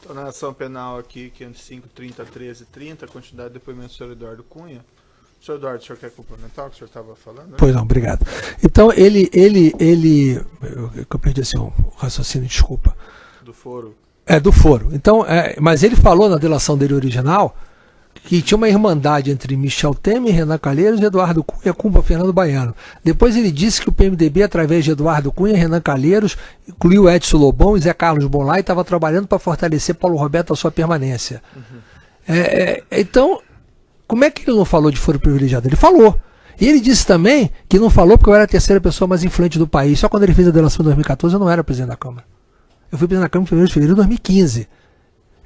Então, na ação penal aqui, 505-30-13-30, quantidade de depoimento do senhor Eduardo Cunha. Senhor Eduardo, o senhor quer complementar o que o senhor estava falando? Né? Pois não, obrigado. Então, eu perdi assim, o raciocínio, desculpa. Do foro. Do foro. Então, mas ele falou na delação dele original que tinha uma irmandade entre Michel Temer, Renan Calheiros e Eduardo Cunha com o Fernando Baiano. Depois ele disse que o PMDB, através de Eduardo Cunha, Renan Calheiros, incluiu Edson Lobão e Zé Carlos Bonlá e estava trabalhando para fortalecer Paulo Roberto a sua permanência. Uhum. Então, como é que ele não falou de foro privilegiado? Ele falou. E ele disse também que não falou porque eu era a terceira pessoa mais influente do país. Só quando ele fez a delação em 2014 eu não era presidente da Câmara. Eu fui presidente da Câmara em fevereiro de 2015.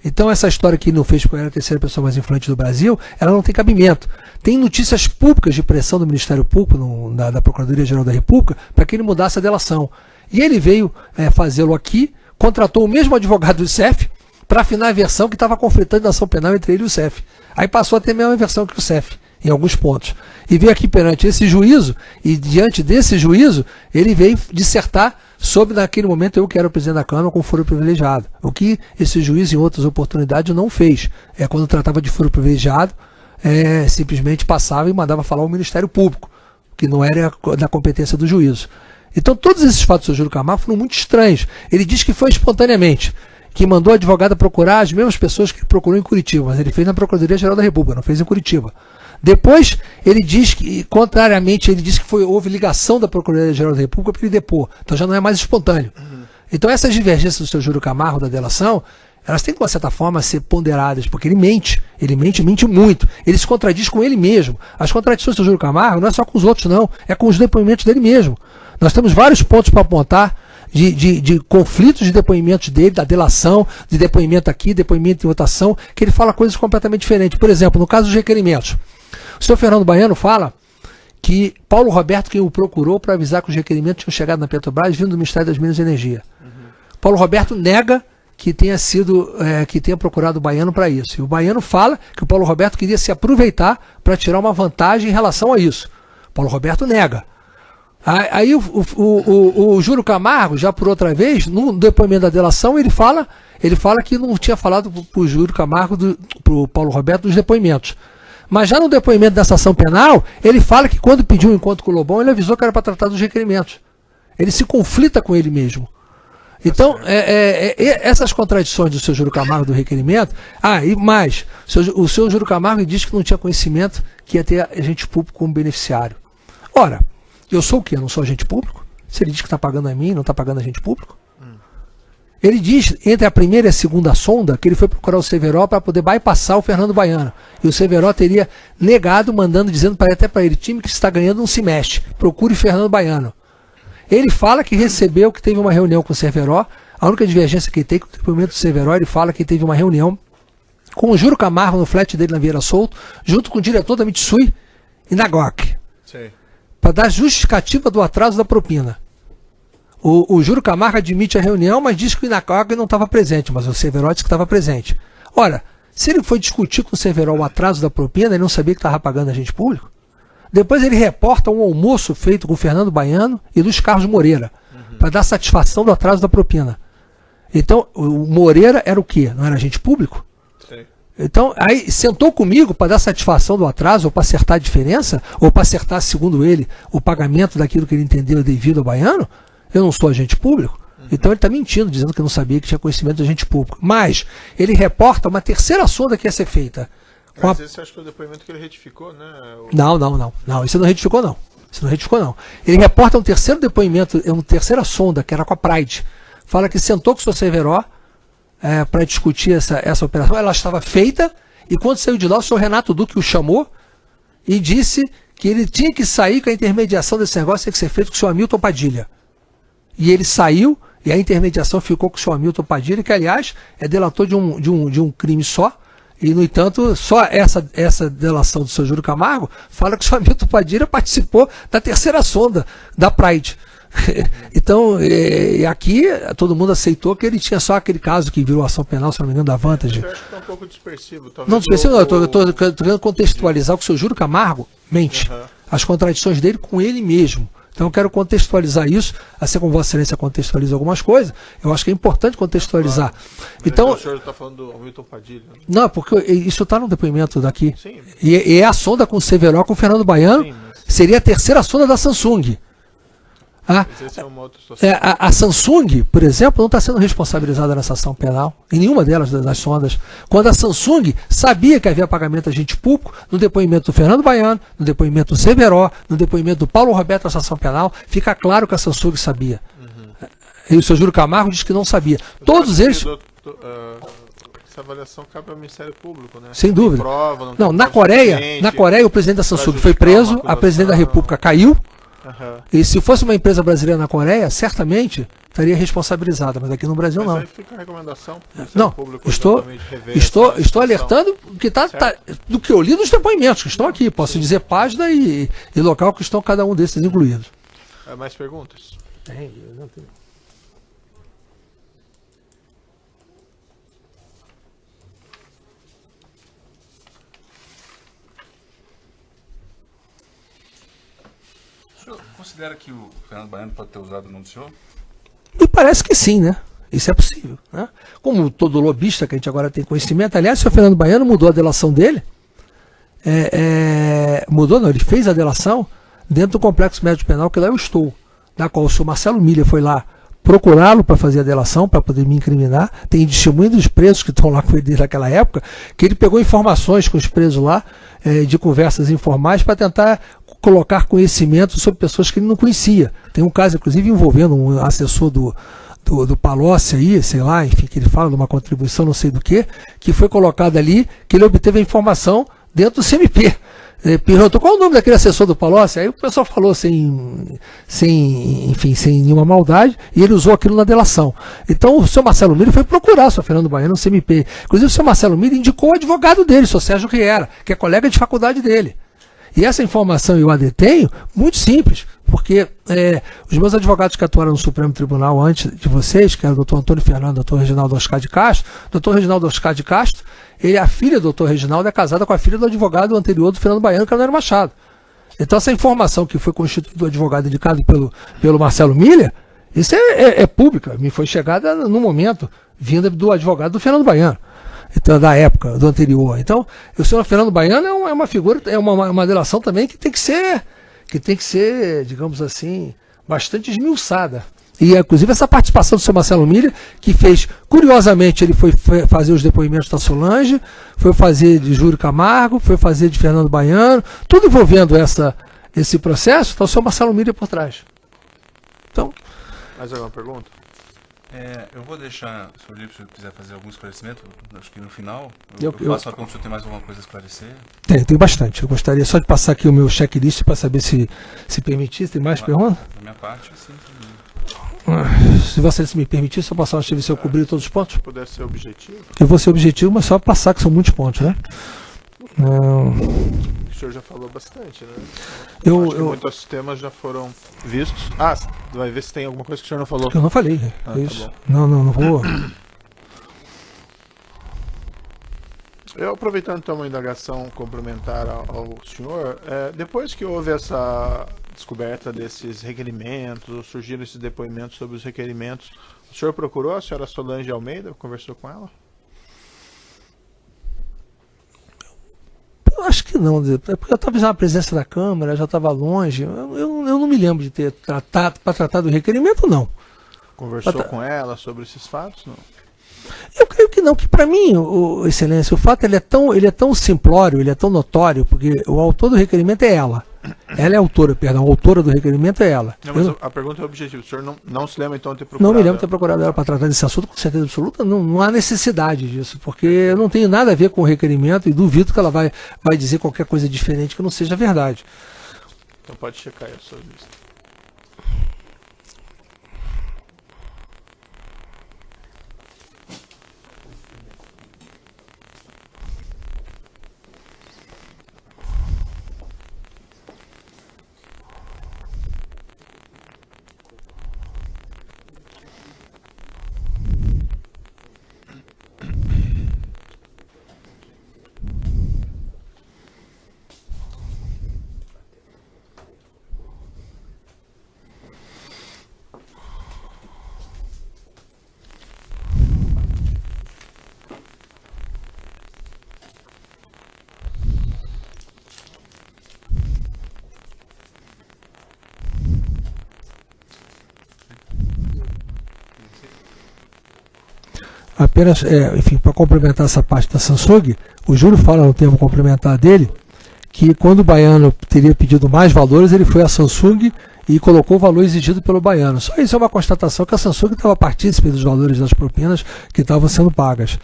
Então essa história que ele não fez porque eu era a terceira pessoa mais influente do Brasil, ela não tem cabimento. Tem notícias públicas de pressão do Ministério Público, da Procuradoria-Geral da República, para que ele mudasse a delação. E ele veio fazê-lo aqui, contratou o mesmo advogado do CEF para afinar a versão que estava conflitando a ação penal entre ele e o CEF. Aí passou a ter a mesma versão que o CEF, em alguns pontos. E veio aqui perante esse juízo, e diante desse juízo, ele veio dissertar sobre, naquele momento, eu que era o presidente da Câmara com foro privilegiado. O que esse juiz, em outras oportunidades, não fez. Quando tratava de foro privilegiado, simplesmente passava e mandava falar ao Ministério Público, que não era da competência do juízo. Então, todos esses fatos do Júlio Camargo foram muito estranhos. Ele diz que foi espontaneamente, que mandou a advogada procurar as mesmas pessoas que ele procurou em Curitiba, mas ele fez na Procuradoria-Geral da República, não fez em Curitiba. Depois, ele diz que, contrariamente, ele diz que houve ligação da Procuradoria-Geral da República para ele depor. Então já não é mais espontâneo. Uhum. Então essas divergências do seu Júlio Camargo, da delação, elas têm, de uma certa forma, a ser ponderadas, porque ele mente muito. Ele se contradiz com ele mesmo. As contradições do seu Júlio Camargo não é só com os outros, não. É com os depoimentos dele mesmo. Nós temos vários pontos para apontar de conflitos de depoimentos dele, da delação, de depoimento aqui, depoimento em votação, que ele fala coisas completamente diferentes. Por exemplo, no caso dos requerimentos, o senhor Fernando Baiano fala que Paulo Roberto quem o procurou para avisar que os requerimentos tinham chegado na Petrobras vindo do Ministério das Minas e Energia. Uhum. Paulo Roberto nega que tenha procurado o Baiano para isso. E o Baiano fala que o Paulo Roberto queria se aproveitar para tirar uma vantagem em relação a isso. Paulo Roberto nega. Aí o Júlio Camargo, já por outra vez, no depoimento da delação, ele fala que não tinha falado para o Júlio Camargo, para o Paulo Roberto, dos depoimentos. Mas já no depoimento dessa ação penal, ele fala que quando pediu um encontro com o Lobão, ele avisou que era para tratar dos requerimentos. Ele se conflita com ele mesmo. Então, essas contradições do seu Júlio Camargo do requerimento... e mais, o seu Júlio Camargo diz que não tinha conhecimento que ia ter agente público como beneficiário. Ora, eu sou o quê? Eu não sou agente público? Se ele diz que está pagando a mim, não está pagando agente público? Ele diz, entre a primeira e a segunda sonda, que ele foi procurar o Severo para poder bypassar o Fernando Baiano. E o Severo teria negado, dizendo até para ele, time que está ganhando não se mexe, procure Fernando Baiano. Ele fala que recebeu, que teve uma reunião com o Severo. A única divergência que ele tem com o depoimento do Severo, ele fala que teve uma reunião com o Júlio Camargo no flat dele na Vieira Solto, junto com o diretor da Mitsui e na GOC, para dar justificativa do atraso da propina. O Júlio Camargo admite a reunião, mas diz que o Inacog não estava presente, mas o Severo disse que estava presente. Ora, se ele foi discutir com o Severo o atraso da propina, ele não sabia que estava pagando agente público. Depois ele reporta um almoço feito com o Fernando Baiano e Luiz Carlos Moreira, para dar satisfação do atraso da propina. Então, o Moreira era o quê? Não era agente público? Sim. Então, aí sentou comigo para dar satisfação do atraso, ou para acertar a diferença, ou para acertar, segundo ele, o pagamento daquilo que ele entendeu devido ao Baiano. Eu não sou agente público, então ele está mentindo, dizendo que não sabia que tinha conhecimento de agente público. Mas ele reporta uma terceira sonda que ia ser feita. Mas esse acho que é o depoimento que ele retificou, né? Não, isso não retificou não. Ele reporta um terceiro depoimento, uma terceira sonda, que era com a Pride. Fala que sentou com o seu Severo para discutir essa operação. Ela estava feita, e quando saiu de lá, o senhor Renato Duque o chamou e disse que ele tinha que sair, com a intermediação desse negócio tinha que ser feito com o senhor Hamilton Padilha. E ele saiu, e a intermediação ficou com o senhor Hamilton Padilha, que, aliás, é delator de um crime só. E, no entanto, só essa delação do seu Júlio Camargo fala que o senhor Hamilton Padilha participou da terceira sonda da Pride. Então, aqui, todo mundo aceitou que ele tinha só aquele caso que virou ação penal, se não me engano, da Vantage. Eu acho que está um pouco dispersivo. Não, dispersivo não, eu estou querendo contextualizar que o seu Júlio Camargo mente. As contradições dele com ele mesmo. Então eu quero contextualizar isso, assim como Vossa Excelência contextualiza algumas coisas, eu acho que é importante contextualizar. Então, o senhor está falando do Hamilton Padilha. não, porque isso está no depoimento daqui. Sim, E é a sonda com o Severo, com o Fernando Baiano, sim, mas seria a terceira sonda da Samsung. essa é uma outra situação. A Samsung, por exemplo, não está sendo responsabilizada nessa ação penal, em nenhuma delas das sondas, quando a Samsung sabia que havia pagamento a agente público, no depoimento do Fernando Baiano, no depoimento do Severo, no depoimento do Paulo Roberto nessa ação penal, fica claro que a Samsung sabia. E o senhor Júlio Camargo diz que não sabia. Todos eles... Essa avaliação cabe ao Ministério Público, né? Sem dúvida. Prova, Não, tem na prova Coreia, suficiente. na Coreia o presidente da Samsung pra foi justificar uma preso, a acusação. presidente da República caiu, Aham. e se fosse uma empresa brasileira na Coreia, certamente estaria responsabilizada, mas aqui no Brasil Mas não. aí fica a recomendação pro Ministério Não, Público estou exatamente rever estou essa situação. alertando que do que eu li dos depoimentos que estão aqui. Posso dizer página e local que estão cada um desses incluídos. Mais perguntas? Tem, não tem. O senhor considera que o Fernando Baiano pode ter usado o nome do senhor? Me parece que sim, né? Isso é possível. Né? Como todo lobista que a gente agora tem conhecimento, aliás, o senhor Fernando Baiano mudou a delação dele. Mudou, não, ele fez a delação dentro do complexo médico penal que lá eu estou, na qual o senhor Marcelo Milha foi lá procurá-lo para fazer a delação, para poder me incriminar. Tem testemunho dos presos que estão lá com ele desde aquela época, que ele pegou informações com os presos lá, de conversas informais, para tentar colocar conhecimento sobre pessoas que ele não conhecia. Tem um caso, inclusive, envolvendo um assessor do Palocci aí, sei lá, enfim, que ele fala de uma contribuição, não sei do que foi colocado ali, que ele obteve a informação dentro do CMP. Ele perguntou qual é o nome daquele assessor do Palocci, aí o pessoal falou sem nenhuma maldade, e ele usou aquilo na delação. Então o senhor Marcelo Milha foi procurar o senhor Fernando Baiano no CMP. Inclusive o senhor Marcelo Milha indicou o advogado dele, o senhor Sérgio Riera, que é colega de faculdade dele. E essa informação eu a detenho muito simples, porque os meus advogados que atuaram no Supremo Tribunal antes de vocês, que era o doutor Antônio Fernando, o doutor Reginaldo Oscar de Castro, doutor Reginaldo Oscar de Castro, a filha do doutor Reginaldo é casada com a filha do advogado anterior do Fernando Baiano, que era o Nero Machado. Então essa informação que foi constituído o advogado indicado pelo Marcelo Milha, isso é pública, me foi chegada no momento, vinda do advogado do Fernando Baiano. Então, da época, do anterior. Então, o senhor Fernando Baiano é uma figura, é uma delação também que tem que ser, digamos assim, bastante esmiuçada. E, inclusive, essa participação do senhor Marcelo Milha, que fez, curiosamente, ele foi fazer os depoimentos da Solange, foi fazer de Júlio Camargo, foi fazer de Fernando Baiano, tudo envolvendo esse processo, então o senhor Marcelo Milha por trás. Então, Mais alguma pergunta? Eu vou deixar o senhor livre se o senhor quiser fazer algum esclarecimento, acho que no final. Eu faço a pergunta se o senhor tem mais alguma coisa a esclarecer. Tem bastante. Eu gostaria só de passar aqui o meu checklist para saber se permitir. Tem mais perguntas? Da minha parte, sim. Se você me permitir, só passar uma se eu cobrir todos os pontos. Se puder ser objetivo. Eu vou ser objetivo, mas só passar, que são muitos pontos, né? O senhor já falou bastante, né? Acho que muitos temas já foram vistos. Vai ver se tem alguma coisa que o senhor não falou. Eu não falei. Tá Isso. bom. Não vou. Eu, aproveitando então uma indagação complementar ao senhor, depois que houve essa descoberta desses requerimentos, surgiram esses depoimentos sobre os requerimentos, o senhor procurou a senhora Solange Almeida, conversou com ela? Eu acho que não, porque eu estava já na presença da Câmara, já estava longe. Eu não me lembro de ter tratado, para tratar do requerimento, não. Conversou com ela sobre esses fatos? Não. Eu creio que não, que para mim, Excelência, o fato ele é tão simplório, ele é tão notório, porque o autor do requerimento é ela. Ela é a autora do requerimento é ela. Não, mas a pergunta é objetiva. O senhor não se lembra então de ter procurado? Não me lembro de ter procurado ela para tratar desse assunto, com certeza absoluta. Não há necessidade disso, porque eu não tenho nada a ver com o requerimento e duvido que ela vai dizer qualquer coisa diferente que não seja verdade. Então pode checar aí a sua lista. apenas, enfim, para complementar essa parte da Samsung, o Júlio fala no termo complementar dele, que quando o Baiano teria pedido mais valores, ele foi à Samsung e colocou o valor exigido pelo Baiano. Só isso é uma constatação que a Samsung estava partícipe dos valores das propinas que estavam sendo pagas.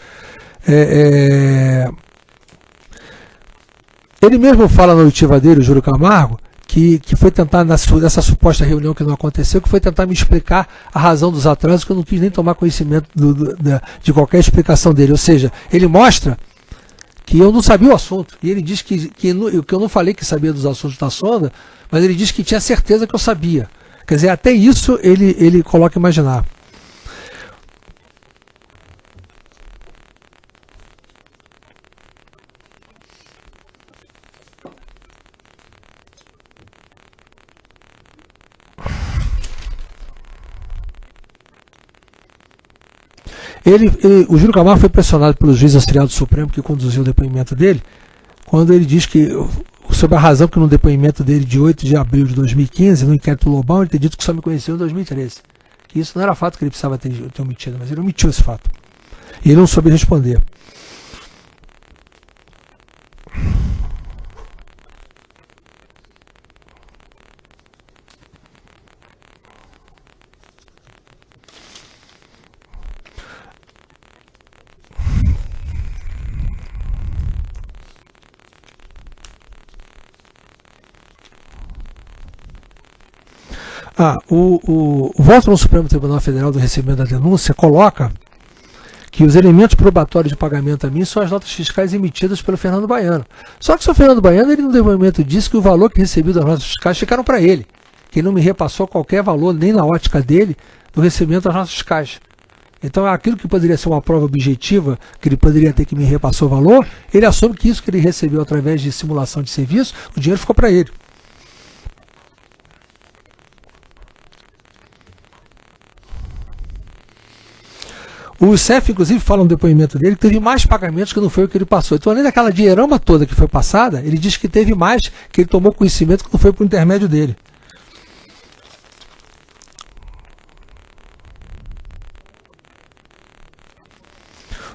Ele mesmo fala na oitiva dele, o Júlio Camargo, que foi tentar, nessa suposta reunião que não aconteceu, que foi tentar me explicar a razão dos atrasos, que eu não quis nem tomar conhecimento de qualquer explicação dele. Ou seja, ele mostra que eu não sabia o assunto. E ele diz que eu não falei que sabia dos assuntos da sonda, mas ele diz que tinha certeza que eu sabia. Quer dizer, até isso ele coloca a imaginar. O Júlio Camargo foi pressionado pelo juiz auxiliar do Supremo que conduziu o depoimento dele, quando ele diz que, sobre a razão que no depoimento dele de 8 de abril de 2015, no inquérito Lobão, ele ter dito que só me conheceu em 2013. Que isso não era fato que ele precisava ter omitido, mas ele omitiu esse fato. E ele não soube responder. O voto no Supremo Tribunal Federal do recebimento da denúncia coloca que os elementos probatórios de pagamento a mim são as notas fiscais emitidas pelo Fernando Baiano. Só que o seu Fernando Baiano, ele no depoimento disse que o valor que recebeu das notas fiscais ficaram para ele, que ele não me repassou qualquer valor, nem na ótica dele, do recebimento das notas fiscais. Então, aquilo que poderia ser uma prova objetiva, que ele poderia ter que me repassou o valor, ele assume que isso que ele recebeu através de simulação de serviço, o dinheiro ficou para ele. O CEF, inclusive, fala no depoimento dele que teve mais pagamentos que não foi o que ele passou. Então, além daquela dinheirama toda que foi passada, ele diz que teve mais, que ele tomou conhecimento que não foi por intermédio dele.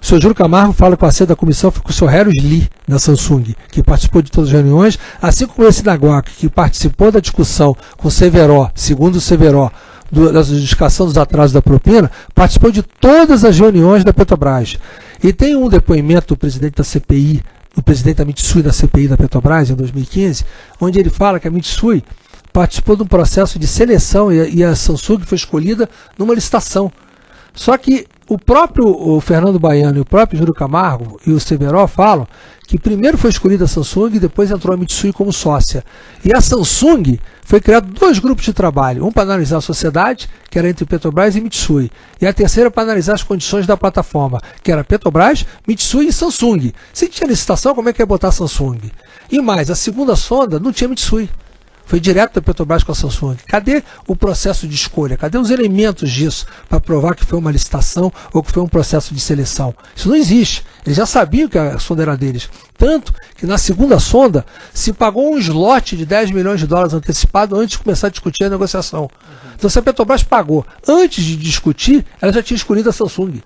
O senhor Júlio Camargo fala que o assento da comissão foi com o senhor Heros Lee, da Samsung, que participou de todas as reuniões, assim como esse Naguac, que participou da discussão com o Severo, segundo o Severo, da justificação dos atrasos da propina, participou de todas as reuniões da Petrobras. E tem um depoimento do presidente da CPI, do presidente da Mitsui da CPI da Petrobras, em 2015, onde ele fala que a Mitsui participou de um processo de seleção e a Samsung foi escolhida numa licitação. Só que o Fernando Baiano e o próprio Júlio Camargo e o Severo falam que primeiro foi escolhida a Samsung e depois entrou a Mitsui como sócia. E a Samsung foi criado 2 grupos de trabalho, um para analisar a sociedade, que era entre Petrobras e Mitsui, e a terceira para analisar as condições da plataforma, que era Petrobras, Mitsui e Samsung. Se tinha licitação, como é que ia botar Samsung? E mais, a segunda sonda não tinha Mitsui. Foi direto da Petrobras com a Samsung. Cadê o processo de escolha? Cadê os elementos disso para provar que foi uma licitação ou que foi um processo de seleção? Isso não existe. Eles já sabiam que a sonda era deles. Tanto que na segunda sonda se pagou um slot de 10 milhões de dólares antecipado antes de começar a discutir a negociação. Então, se a Petrobras pagou antes de discutir, ela já tinha escolhido a Samsung.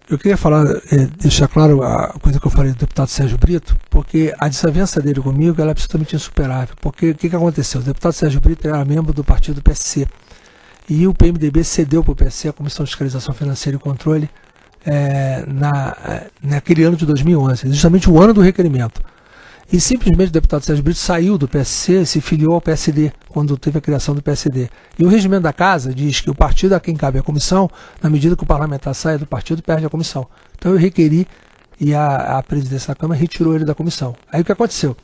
Eu queria deixar claro a coisa que eu falei do deputado Sérgio Brito, porque a desavença dele comigo ela é absolutamente insuperável. Porque o que aconteceu? O deputado Sérgio Brito era membro do partido PSC. e o PMDB cedeu para o PSC, a Comissão de Fiscalização Financeira e Controle, naquele ano de 2011, justamente o ano do requerimento. E simplesmente o deputado Sérgio Brito saiu do PSC e se filiou ao PSD, quando teve a criação do PSD. E o regimento da Casa diz que o partido a quem cabe a comissão, na medida que o parlamentar saia do partido, perde a comissão. Então eu requeri e a presidência da Câmara retirou ele da comissão. Aí o que aconteceu?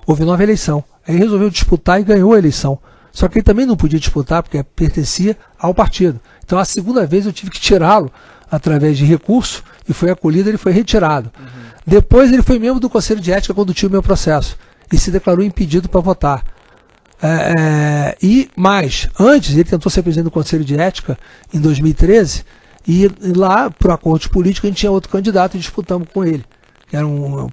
Houve nova eleição. Aí ele resolveu disputar e ganhou a eleição. Só que ele também não podia disputar porque pertencia ao partido. Então a segunda vez eu tive que tirá-lo através de recurso e foi acolhido, ele foi retirado. Depois ele foi membro do Conselho de Ética quando tinha o meu processo e se declarou impedido para votar. E mais, antes ele tentou ser presidente do Conselho de Ética em 2013 e lá, por acordo político, a gente tinha outro candidato e disputamos com ele, que era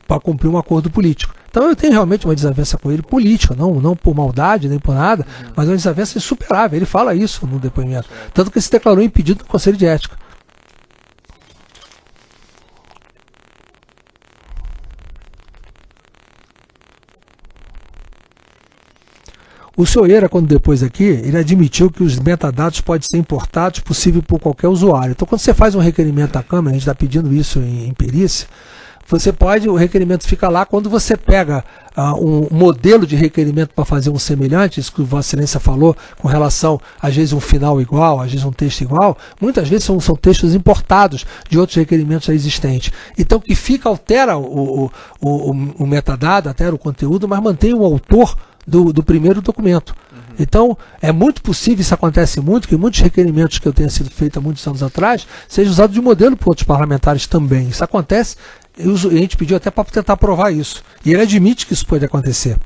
para cumprir um acordo político. Então eu tenho realmente uma desavença com ele política, não por maldade nem por nada, mas uma desavença insuperável. Ele fala isso no depoimento. Tanto que ele se declarou impedido do Conselho de Ética. O senhor Eira, quando depois aqui, ele admitiu que os metadados podem ser importados, possível por qualquer usuário. Então, quando você faz um requerimento à Câmara, a gente está pedindo isso em perícia, o requerimento fica lá. Quando você pega um modelo de requerimento para fazer um semelhante, isso que Vossa Excelência falou, com relação, às vezes, um final igual, às vezes um texto igual, muitas vezes são textos importados de outros requerimentos já existentes. Então, o que fica altera o metadado, altera o conteúdo, mas mantém o autor do primeiro documento. Então, é muito possível, isso acontece muito, que muitos requerimentos que eu tenha sido feito há muitos anos atrás sejam usados de modelo por outros parlamentares também. Isso acontece, e a gente pediu até para tentar provar isso. E ele admite que isso pode acontecer.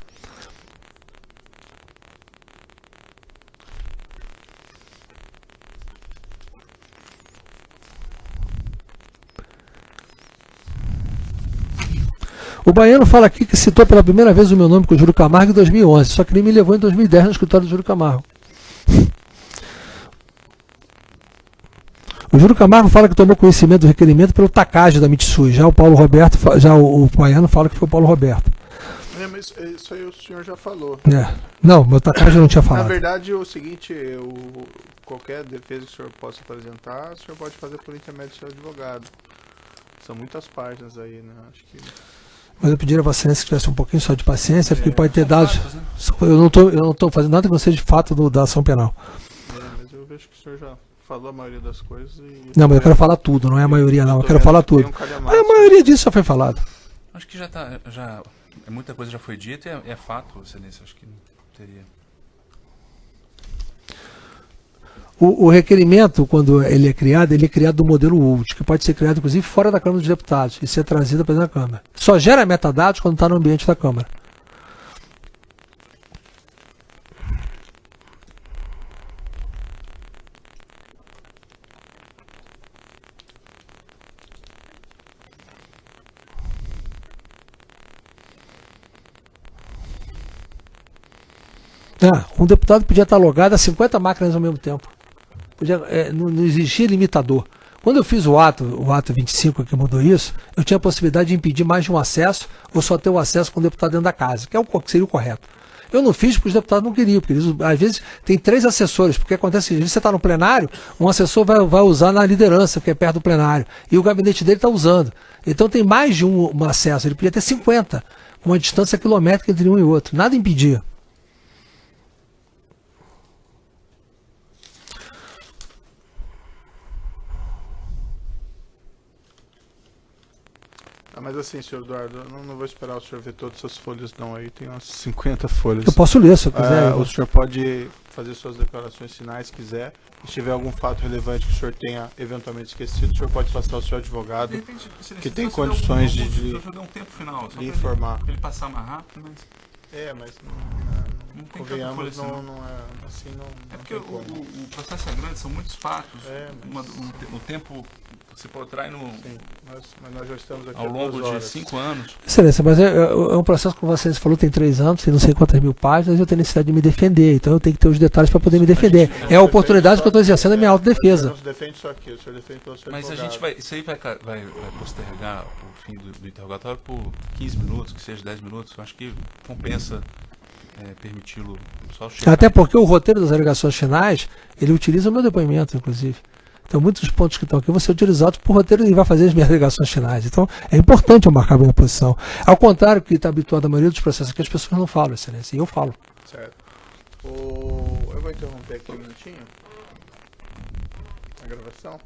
O Baiano fala aqui que citou pela primeira vez o meu nome com o Júlio Camargo em 2011, só que ele me levou em 2010 no escritório do Júlio Camargo. O Júlio Camargo fala que tomou conhecimento do requerimento pelo Takagi da Mitsui, já o Baiano fala que foi o Paulo Roberto. Mas isso aí o senhor já falou. Não, meu Takagi não tinha falado. Na verdade, é o seguinte, qualquer defesa que o senhor possa apresentar, o senhor pode fazer por intermédio do seu advogado. São muitas páginas aí, né? Acho que... Mas eu pediria a Vossa Excelência que tivesse um pouquinho só de paciência, porque pode ter dados. Fatos, né? Eu não estou fazendo nada que não seja de fato da ação penal. Mas eu vejo que o senhor já falou a maioria das coisas. Não, mas eu quero falar tudo, não é a maioria não, eu quero falar tudo. A maioria disso já foi falado. Acho que muita coisa já foi dita e é fato, Excelência, acho que não teria. O requerimento, quando ele é criado do modelo ULT, que pode ser criado, inclusive, fora da Câmara dos Deputados e ser trazido para dentro da Câmara. Só gera metadados quando está no ambiente da Câmara. Um deputado podia estar logado a 50 máquinas ao mesmo tempo. Não existia limitador. Quando eu fiz o ato 25 que mudou isso, eu tinha a possibilidade de impedir mais de um acesso ou só ter o acesso com o deputado dentro da casa, que seria o correto. Eu não fiz porque os deputados não queriam, porque eles, às vezes tem 3 assessores, porque acontece que às vezes você está no plenário, um assessor vai usar na liderança, que é perto do plenário, e o gabinete dele está usando. Então tem mais de um acesso, ele podia ter 50, uma distância quilométrica entre um e outro, nada impedia. Mas assim, senhor Eduardo, eu não vou esperar o senhor ver todas essas folhas não, aí tem umas 50 folhas. Eu posso ler se eu quiser. O senhor pode fazer suas declarações finais se quiser, e se tiver algum fato relevante que o senhor tenha eventualmente esquecido, o senhor pode passar ao seu advogado, de repente, que tem condições de um tempo final, de informar. Ele passar mais rápido, mas... mas não tem convenhamos, assim, não é assim, não. É porque o processo é grande, são muitos fatos. O tempo se protrai Sim, mas nós já estamos aqui ao longo de 5 anos. Excelência, mas é um processo, como você falou, tem 3 anos, tem não sei quantas mil páginas, eu tenho necessidade de me defender, então eu tenho que ter os detalhes para poder me defender. É a oportunidade que eu estou exercendo a minha autodefesa. Não se defende só aqui, o senhor defende pelo seu Mas advogado. isso aí vai postergar o fim do interrogatório por 15 minutos, que seja 10 minutos, eu acho que compensa permiti-lo só chegar. Até porque o roteiro das alegações finais, ele utiliza o meu depoimento, inclusive. Então, muitos pontos que estão aqui vão ser utilizados por roteiro e vai fazer as minhas alegações finais. Então, é importante eu marcar a minha posição. Ao contrário do que está habituado a maioria dos processos que as pessoas não falam, excelência, e eu falo. Certo. Eu vou interromper aqui um minutinho a gravação.